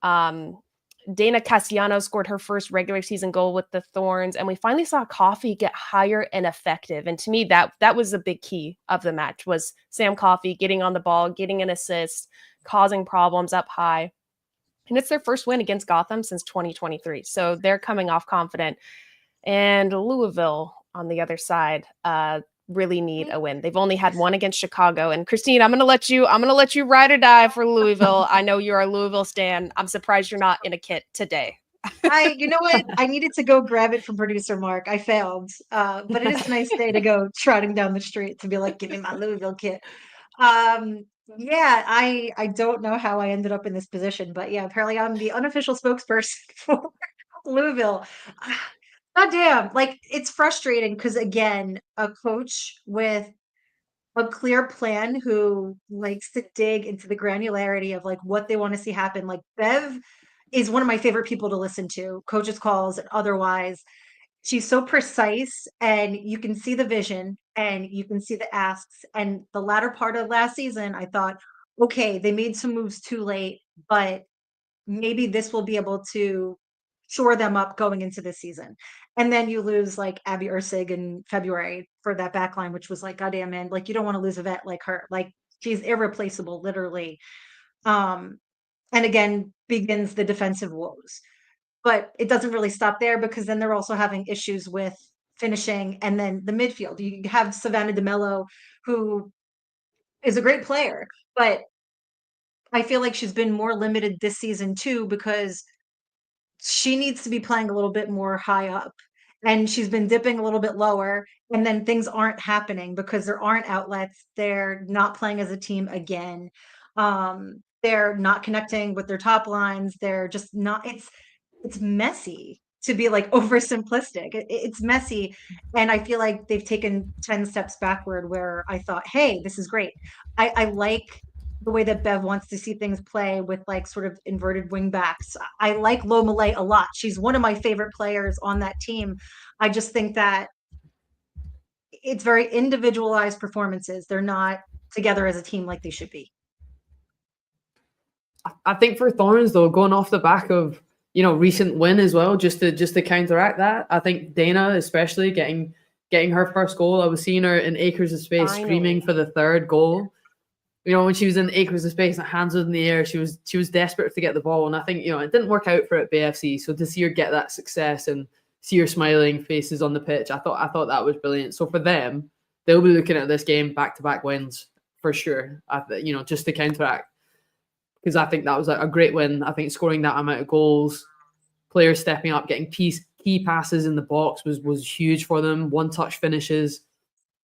Dana Cassiano scored her first regular season goal with the Thorns, and we finally saw Coffey get higher and effective. And to me, that was a big key of the match, was Sam Coffey getting on the ball, getting an assist, causing problems up high. And it's their first win against Gotham since 2023. So they're coming off confident. And Louisville on the other side really need a win. They've only had one against Chicago. And Christine, I'm gonna let you ride or die for Louisville. I know you're a Louisville stan. I'm surprised you're not in a kit today. You know what? I needed to go grab it from producer Mark. I failed. But it is a nice day to go trotting down the street to be like, give me my Louisville kit. Yeah, I don't know how I ended up in this position, but yeah, apparently I'm the unofficial spokesperson for Louisville. God damn, like it's frustrating because again, a coach with a clear plan who likes to dig into the granularity of like what they want to see happen. Like Bev is one of my favorite people to listen to, coaches calls and otherwise. She's so precise and you can see the vision and you can see the asks. And the latter part of last season, I thought, okay, they made some moves too late, but maybe this will be able to shore them up going into this season. And then you lose like Abby Ursig in February for that back line, which was like, goddamn, man, like you don't want to lose a vet like her. Like she's irreplaceable, literally. And again, begins the defensive woes. But it doesn't really stop there because then they're also having issues with finishing and then the midfield. You have Savannah DeMello, who is a great player, but I feel like she's been more limited this season too because she needs to be playing a little bit more high up and she's been dipping a little bit lower and then things aren't happening because there aren't outlets. They're not playing as a team again. They're not connecting with their top lines. They're just not, it's messy to be like oversimplistic. It's messy. And I feel like they've taken 10 steps backward where I thought, hey, this is great. I like the way that Bev wants to see things play with like sort of inverted wing backs. I like Lo Malay a lot. She's one of my favorite players on that team. I just think that it's very individualized performances. They're not together as a team like they should be. I think for Thorns though, going off the back of recent win as well, just to counteract that, I think Dana especially getting her first goal. I was seeing her in acres of space screaming for the third goal. When she was in acres of space and hands in the air, she was desperate to get the ball. And I think, it didn't work out for her at BFC. So to see her get that success and see her smiling faces on the pitch, I thought that was brilliant. So for them, they'll be looking at this game back-to-back wins for sure. Just to counteract. Because I think that was a great win. I think scoring that amount of goals, players stepping up, getting key passes in the box was huge for them. One-touch finishes.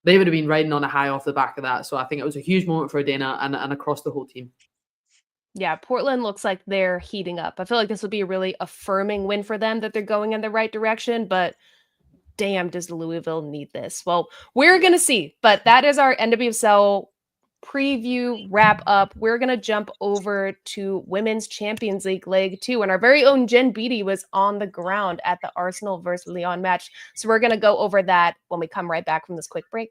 They would have been riding on a high off the back of that. So I think it was a huge moment for Dana and across the whole team. Yeah, Portland looks like they're heating up. I feel like this would be a really affirming win for them that they're going in the right direction, but damn, does Louisville need this? Well, we're going to see, but that is our NWSL preview wrap up. We're going to jump over to Women's Champions League Leg 2, and our very own Jen Beattie was on the ground at the Arsenal versus Lyon match. So we're going to go over that when we come right back from this quick break.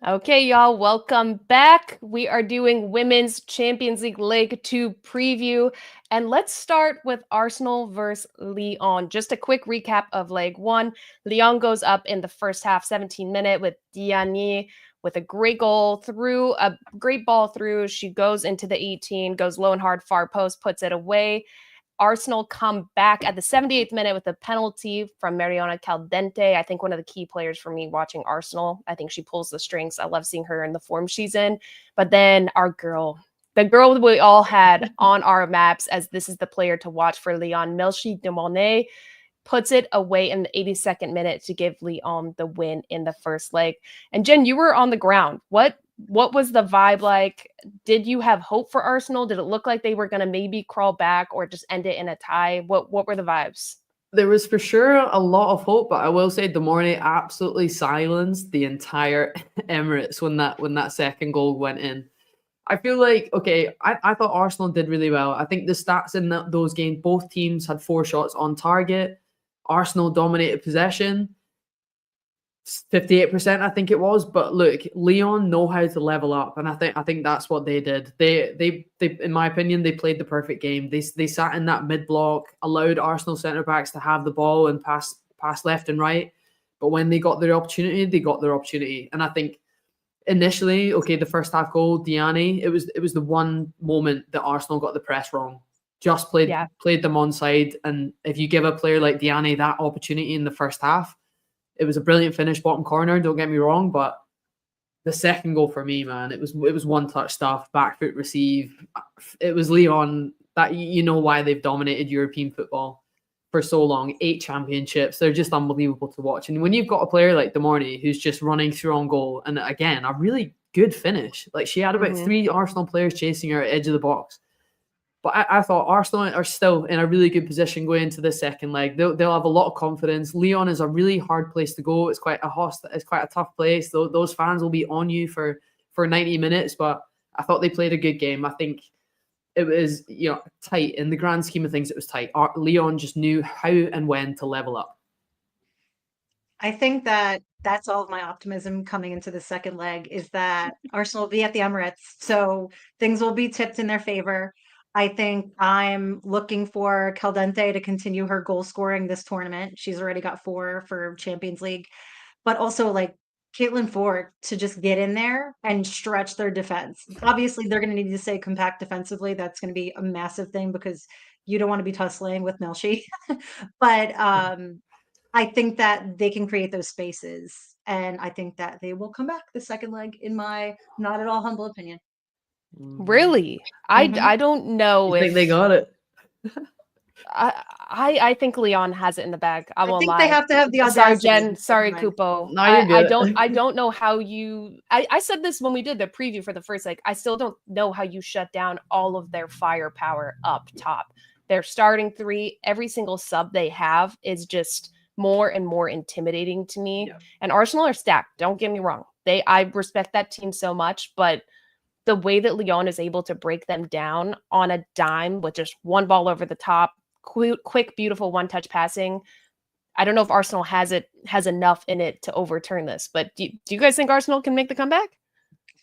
Okay, y'all, welcome back. We are doing Women's Champions League Leg 2 preview. And let's start with Arsenal versus Lyon. Just a quick recap of Leg 1. Lyon goes up in the first half, 17 minute with Diani with a great goal through, a great ball through. She goes into the 18, goes low and hard, far post, puts it away. Arsenal come back at the 78th minute with a penalty from Mariona Caldente. I think one of the key players for me watching Arsenal. I think she pulls the strings. I love seeing her in the form she's in. But then our girl, the girl we all had on our maps as this is the player to watch for Lyon, Melchi Demonet, puts it away in the 82nd minute to give Lyon the win in the first leg. And Jen, you were on the ground. What was the vibe like? Did you have hope for Arsenal? Did it look like they were going to maybe crawl back or just end it in a tie? What were the vibes? There was for sure a lot of hope, but I will say De Mornay absolutely silenced the entire Emirates when that second goal went in. I feel like, okay, I thought Arsenal did really well. I think the stats in those games, both teams had 4 shots on target. Arsenal dominated possession, 58%, I think it was. But look, Lyon know how to level up, and I think that's what they did. They in my opinion, they played the perfect game. They sat in that mid block, allowed Arsenal centre backs to have the ball and pass left and right. But when they got their opportunity, they got their opportunity. And I think initially, okay, the first half goal, Diani, it was the one moment that Arsenal got the press wrong. Just played them onside, and if you give a player like Diani that opportunity in the first half, it was a brilliant finish, bottom corner. Don't get me wrong, but the second goal for me, man, it was one touch stuff, back foot receive. It was Lyon. That you know why they've dominated European football for so long. 8 championships. They're just unbelievable to watch. And when you've got a player like De Mornay who's just running through on goal, and again, a really good finish. Like she had about 3 Arsenal players chasing her at the edge of the box. But I thought Arsenal are still in a really good position going into the second leg. They'll have a lot of confidence. Lyon is a really hard place to go. It's quite a tough place. Those fans will be on you for 90 minutes. But I thought they played a good game. I think it was tight. In the grand scheme of things, it was tight. Lyon just knew how and when to level up. I think that's all of my optimism coming into the second leg is that Arsenal will be at the Emirates. So things will be tipped in their favor. I think I'm looking for Caldente to continue her goal scoring this tournament. She's already got 4 for Champions League, but also like Caitlin Ford to just get in there and stretch their defense. Obviously, they're going to need to stay compact defensively. That's going to be a massive thing because you don't want to be tussling with Melchi. But I think that they can create those spaces, and I think that they will come back the second leg, in my not at all humble opinion. Really? I don't know if they got it. I think Lyon has it in the bag. I won't lie. They have to have the audacity. Sorry, Jen. Sorry, Cupo. No, you're good. I don't know how you. I said this when we did the preview for the first leg. I still don't know how you shut down all of their firepower up top. Their starting 3, every single sub they have is just more and more intimidating to me. Yeah. And Arsenal are stacked. Don't get me wrong. I respect that team so much, but the way that Lyon is able to break them down on a dime with just one ball over the top, quick, beautiful one-touch passing. I don't know if Arsenal has enough in it to overturn this, but do you guys think Arsenal can make the comeback?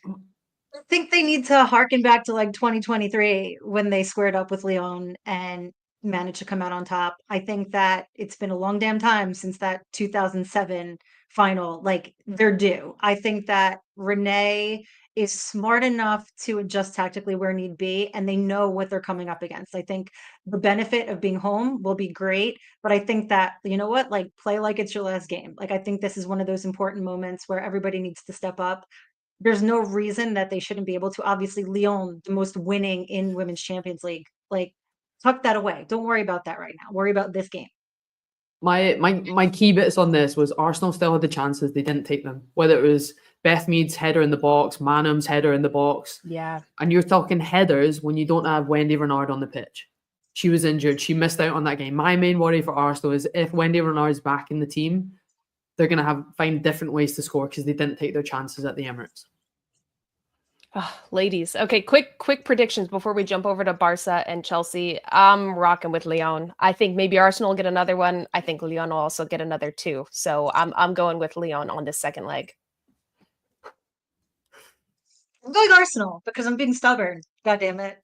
I think they need to harken back to like 2023 when they squared up with Lyon and managed to come out on top. I think that it's been a long damn time since that 2007 final. Like they're due. I think that Renee is smart enough to adjust tactically where need be, and they know what they're coming up against. I think the benefit of being home will be great, but I think that, you know what, like play like it's your last game. Like I think this is one of those important moments where everybody needs to step up. There's no reason that they shouldn't be able to. Obviously, Lyon, the most winning in Women's Champions League, like tuck that away. Don't worry about that right now. Worry about this game. My key bits on this was Arsenal still had the chances. They didn't take them. Whether it was Beth Mead's header in the box, Manum's header in the box. Yeah. And you're talking headers when you don't have Wendy Renard on the pitch. She was injured. She missed out on that game. My main worry for Arsenal is if Wendy Renard's back in the team, they're going to find different ways to score because they didn't take their chances at the Emirates. Oh, ladies. Okay, quick predictions before we jump over to Barca and Chelsea. I'm rocking with Lyon. I think maybe Arsenal will get another one. I think Lyon will also get another 2. So I'm going with Lyon on this second leg. I'm going Arsenal because I'm being stubborn. God damn it.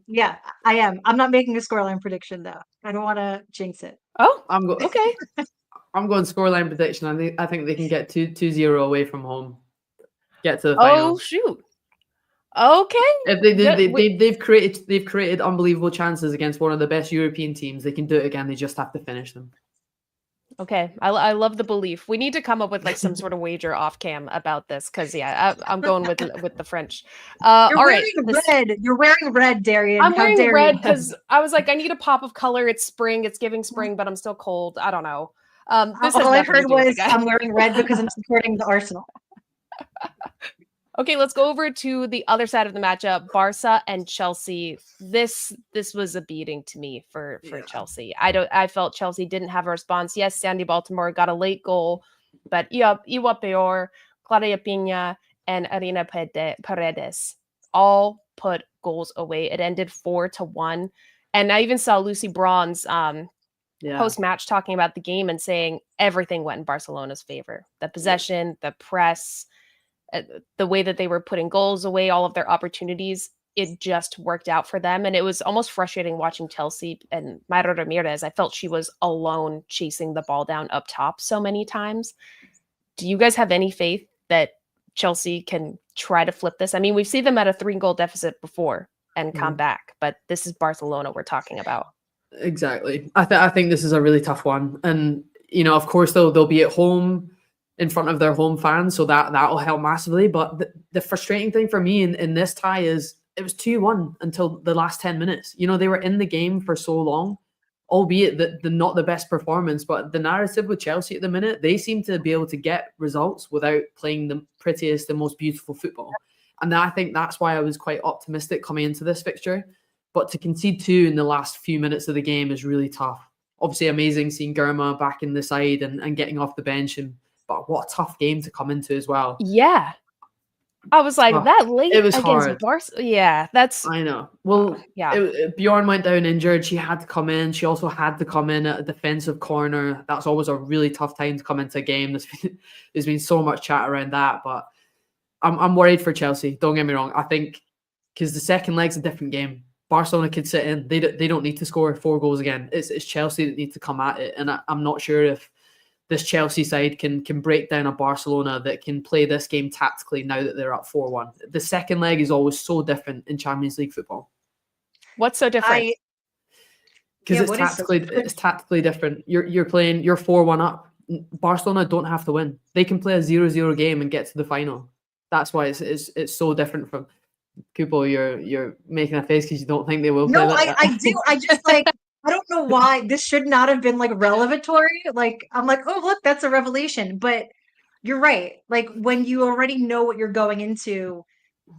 Yeah, I am. I'm not making a scoreline prediction though. I don't want to jinx it. Oh, okay. I'm going scoreline prediction. I think they can get 2-0 away from home. Get to the final. Oh shoot. Okay. If they've created unbelievable chances against one of the best European teams. They can do it again. They just have to finish them. Okay, I love the belief. We need to come up with like some sort of wager off cam about this because yeah, I'm going with the French. You're All wearing right, red. You're wearing red, Darian. I'm How wearing dare red you? because I was like, I need a pop of color. It's spring. It's giving spring, but I'm still cold. I don't know. This has All I nothing to heard do with was the guy. I'm wearing red because I'm supporting the Arsenal. Okay, let's go over to the other side of the matchup, Barca and Chelsea. This was a beating to me for Chelsea. I felt Chelsea didn't have a response. Yes, Sandy Baltimore got a late goal, but Iwa Peor, Claudia Pina, and Arina Paredes all put goals away. It ended 4-1. And I even saw Lucy Braun's post-match talking about the game and saying everything went in Barcelona's favor. The possession, the press, the way that they were putting goals away, all of their opportunities, it just worked out for them. And it was almost frustrating watching Chelsea and Mayra Ramirez. I felt she was alone chasing the ball down up top so many times. Do you guys have any faith that Chelsea can try to flip this? I mean, we've seen them at a 3-goal deficit before and come back, but this is Barcelona we're talking about. Exactly. I think this is a really tough one. And, you know, of course, they'll be at home in front of their home fans, so that'll help massively. But the frustrating thing for me in this tie is it was 2-1 until the last 10 minutes. You know, they were in the game for so long, albeit the not the best performance. But the narrative with Chelsea at the minute, they seem to be able to get results without playing the prettiest, the most beautiful football. And I think that's why I was quite optimistic coming into this fixture. But to concede 2 in the last few minutes of the game is really tough. Obviously, amazing seeing Germa back in the side and getting off the bench. But what a tough game to come into as well. Yeah. I was like, that late it was against hard. Barca. Yeah, that's... I know. Well, Bjorn went down injured. She had to come in. She also had to come in at a defensive corner. That's always a really tough time to come into a game. There's been so much chat around that. But I'm worried for Chelsea. Don't get me wrong. I think because the second leg's a different game. Barcelona could sit in. They don't need to score 4 goals again. It's Chelsea that need to come at it. And I'm not sure if this Chelsea side can break down a Barcelona that can play this game tactically now that they're up 4-1. The second leg is always so different in Champions League football. What's so different? Because it's tactically different. You're 4-1 up. Barcelona don't have to win. They can play a 0-0 game and get to the final. That's why it's so different from Cupo. You're making a face because you don't think they will play like that. I do. I just I don't know why this should not have been like revelatory. Like, I'm like, oh, look, that's a revelation. But you're right. Like, when you already know what you're going into,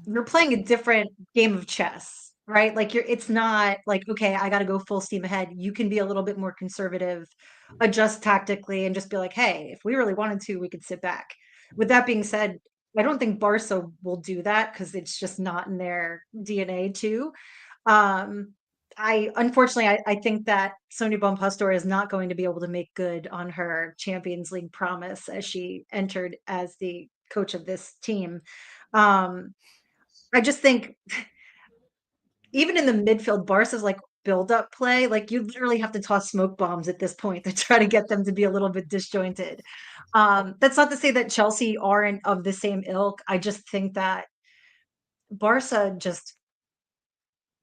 you're playing a different game of chess, right? Like, it's not like, okay, I got to go full steam ahead. You can be a little bit more conservative, adjust tactically, and just be like, hey, if we really wanted to, we could sit back. With that being said, I don't think Barca will do that because it's just not in their DNA too. Unfortunately, I think that Sonia Bonpastor is not going to be able to make good on her Champions League promise as she entered as the coach of this team. I just think even in the midfield, Barca's like build-up play, like you literally have to toss smoke bombs at this point to try to get them to be a little bit disjointed. That's not to say that Chelsea aren't of the same ilk. I just think that Barca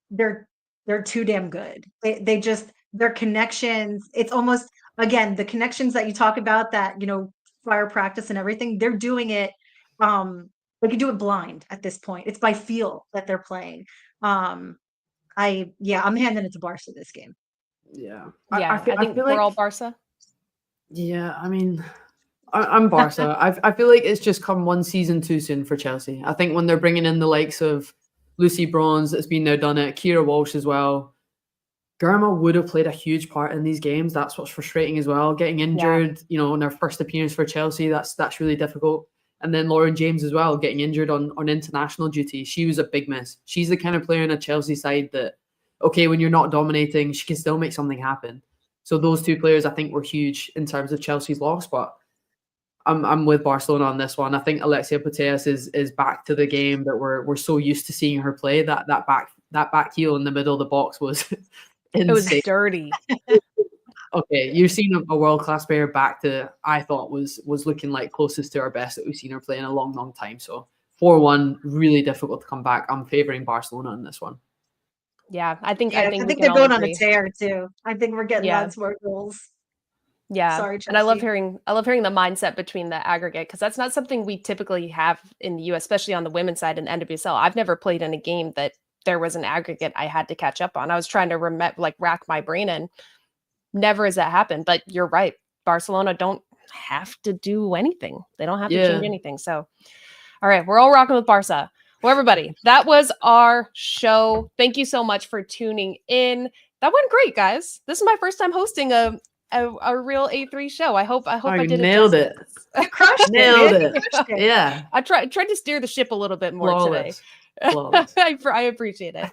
they're too damn good. They just, their connections, it's almost, again, the connections that you talk about that, you know, fire practice and everything, they're doing it. They can do it blind at this point. It's by feel that they're playing. I'm handing it to Barca this game. Yeah. I think we're all Barca. Yeah, I mean, I'm Barca. I feel like it's just come one season too soon for Chelsea. I think when they're bringing in the likes of Lucy Bronze, that's been now done it, Kira Walsh as well. Germa would have played a huge part in these games. That's what's frustrating as well. Getting injured, you know, in their first appearance for Chelsea, that's really difficult. And then Lauren James as well, getting injured on international duty. She was a big miss. She's the kind of player in a Chelsea side that, okay, when you're not dominating, she can still make something happen. So those two players, I think, were huge in terms of Chelsea's loss. But I'm with Barcelona on this one. I think Alexia Putellas is back to the game that we're so used to seeing her play. That back heel in the middle of the box was insane. It was dirty. Okay, you've seen a world-class player back to, I thought was looking like closest to our best that we've seen her play in a long, long time. So 4-1, really difficult to come back. I'm favoring Barcelona in this one. Yeah, I think they're going on a tear too. I think we're getting lots more goals. Yeah. Sorry, And I love Chelsea. hearing the mindset between the aggregate, because that's not something we typically have in the US, especially on the women's side in NWSL. I've never played in a game that there was an aggregate I had to catch up on. I was trying to rack my brain, and never has that happened. But you're right. Barcelona don't have to do anything. They don't have to change Yeah. anything. So, all right, we're all rocking with Barca. Well, everybody, that was our show. Thank you so much for tuning in. That went great, guys. This is my first time hosting a real A3 show. I hope Oh, I you did nailed it. justice. You crushed Nailed it, man. it. You crushed it. Yeah. I tried to steer the ship a little bit more Flawless. today. Flawless. I appreciate it.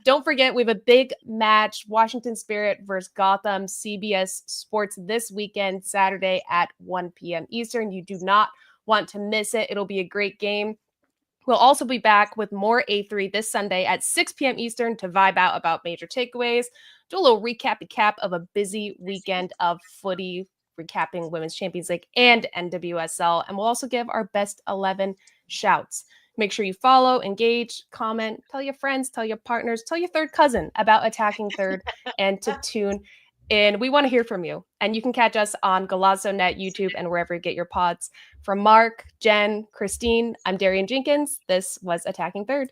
Don't forget, we have a big match, Washington Spirit versus Gotham, CBS Sports this weekend, Saturday at 1 p.m. Eastern. You do not want to miss it. It'll be a great game. We'll also be back with more A3 this Sunday at 6 p.m. Eastern to vibe out about major takeaways, do a little recap of a busy weekend of footy, recapping Women's Champions League and NWSL. And we'll also give our best 11 shouts. Make sure you follow, engage, comment, tell your friends, tell your partners, tell your third cousin about Attacking Third, and to tune in. We want to hear from you. And you can catch us on Golazo.net, YouTube, and wherever you get your pods. From Mark, Jen, Christine, I'm Darian Jenkins. This was Attacking Third.